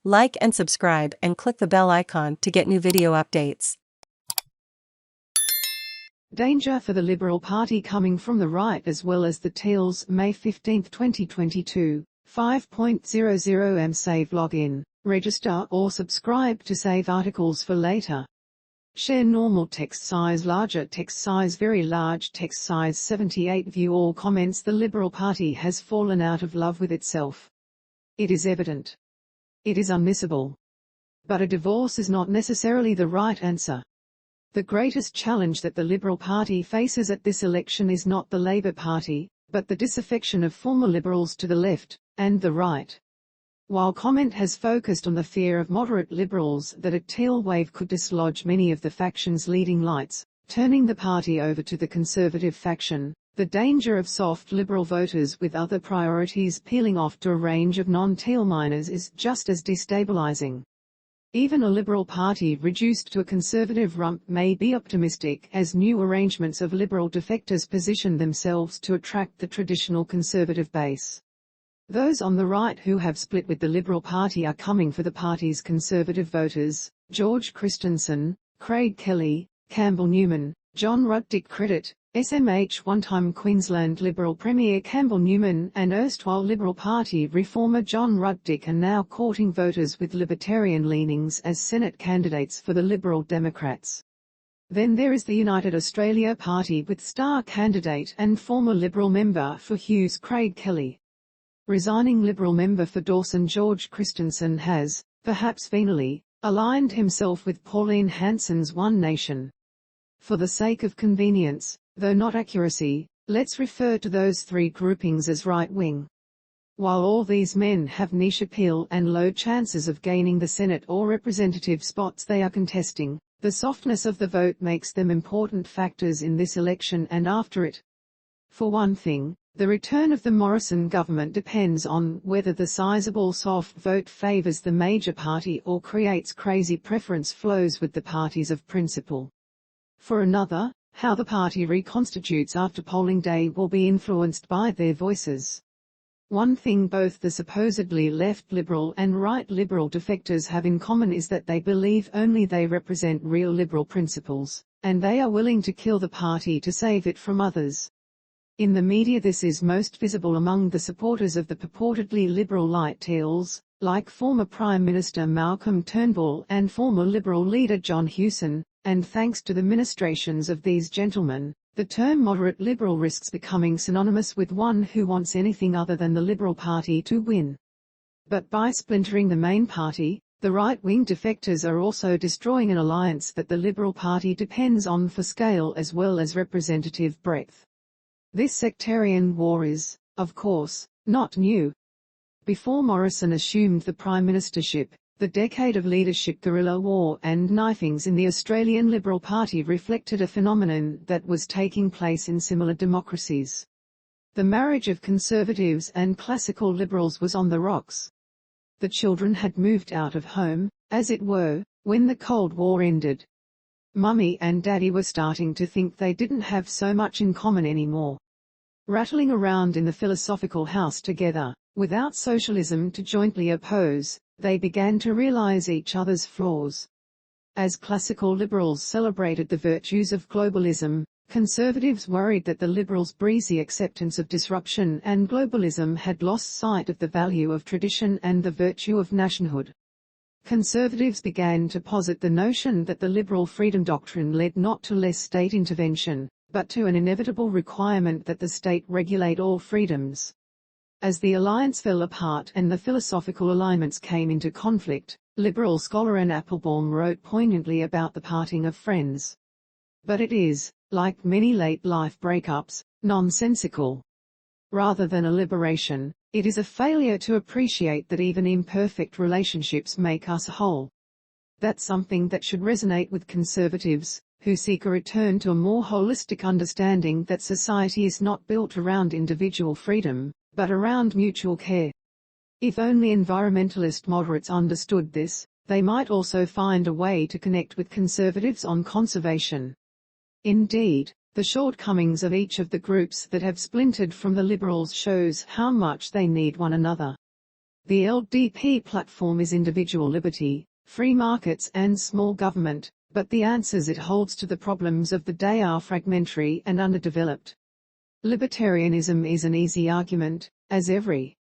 Like and subscribe and click the bell icon to get new video updates. Danger for the Liberal Party coming from the right as well as the Teals, May 15, 2022, 5.00 Save login, register or subscribe to save articles for later. Share normal text size, larger text size, very large text size, 78 view all comments. The Liberal Party has fallen out of love with itself. It is evident. It is unmissable. But a divorce is not necessarily the right answer. The greatest challenge that the Liberal Party faces at this election is not the Labour Party, but the disaffection of former Liberals to the left and the right. While comment has focused on the fear of moderate Liberals that a teal wave could dislodge many of the faction's leading lights, turning the party over to the Conservative faction, the danger of soft Liberal voters with other priorities peeling off to a range of non-teal minors is just as destabilizing. Even a Liberal Party reduced to a Conservative rump may be optimistic as new arrangements of Liberal defectors position themselves to attract the traditional Conservative base. Those on the right who have split with the Liberal Party are coming for the party's Conservative voters: George Christensen, Craig Kelly, Campbell Newman, John Ruddick. Credit SMH. One-time Queensland Liberal Premier Campbell Newman and erstwhile Liberal Party reformer John Ruddick are now courting voters with libertarian leanings as Senate candidates for the Liberal Democrats. Then there is the United Australia Party with star candidate and former Liberal member for Hughes Craig Kelly. Resigning Liberal member for Dawson George Christensen has, perhaps venally, aligned himself with Pauline Hanson's One Nation. For the sake of convenience, though not accuracy, let's refer to those three groupings as right-wing. While all these men have niche appeal and low chances of gaining the Senate or representative spots they are contesting, the softness of the vote makes them important factors in this election and after it. For one thing, the return of the Morrison government depends on whether the sizable soft vote favors the major party or creates crazy preference flows with the parties of principle. For another, how the party reconstitutes after polling day will be influenced by their voices. One thing both the supposedly left Liberal and right Liberal defectors have in common is that they believe only they represent real Liberal principles, and they are willing to kill the party to save it from others. In the media this is most visible among the supporters of the purportedly Liberal light Teals, like former Prime Minister Malcolm Turnbull and former Liberal leader John Hewson, and thanks to the ministrations of these gentlemen, the term moderate Liberal risks becoming synonymous with one who wants anything other than the Liberal Party to win. But by splintering the main party, the right-wing defectors are also destroying an alliance that the Liberal Party depends on for scale as well as representative breadth. This sectarian war is, of course, not new. Before Morrison assumed the prime ministership, the decade of leadership guerrilla war and knifings in the Australian Liberal Party reflected a phenomenon that was taking place in similar democracies. The marriage of conservatives and classical liberals was on the rocks. The children had moved out of home, as it were, when the Cold War ended. Mummy and Daddy were starting to think they didn't have so much in common anymore. Rattling around in the philosophical house together, without socialism to jointly oppose, they began to realize each other's flaws. As classical liberals celebrated the virtues of globalism, conservatives worried that the liberals' breezy acceptance of disruption and globalism had lost sight of the value of tradition and the virtue of nationhood. Conservatives began to posit the notion that the liberal freedom doctrine led not to less state intervention, but to an inevitable requirement that the state regulate all freedoms. As the alliance fell apart and the philosophical alignments came into conflict, liberal scholar Anne Applebaum wrote poignantly about the parting of friends. But it is, like many late-life breakups, nonsensical. Rather than a liberation, it is a failure to appreciate that even imperfect relationships make us whole. That's something that should resonate with conservatives, who seek a return to a more holistic understanding that society is not built around individual freedom, but around mutual care. If only environmentalist moderates understood this, they might also find a way to connect with conservatives on conservation. Indeed, the shortcomings of each of the groups that have splintered from the liberals shows how much they need one another. The LDP platform is individual liberty, free markets and small government, but the answers it holds to the problems of the day are fragmentary and underdeveloped. Libertarianism is an easy argument, as every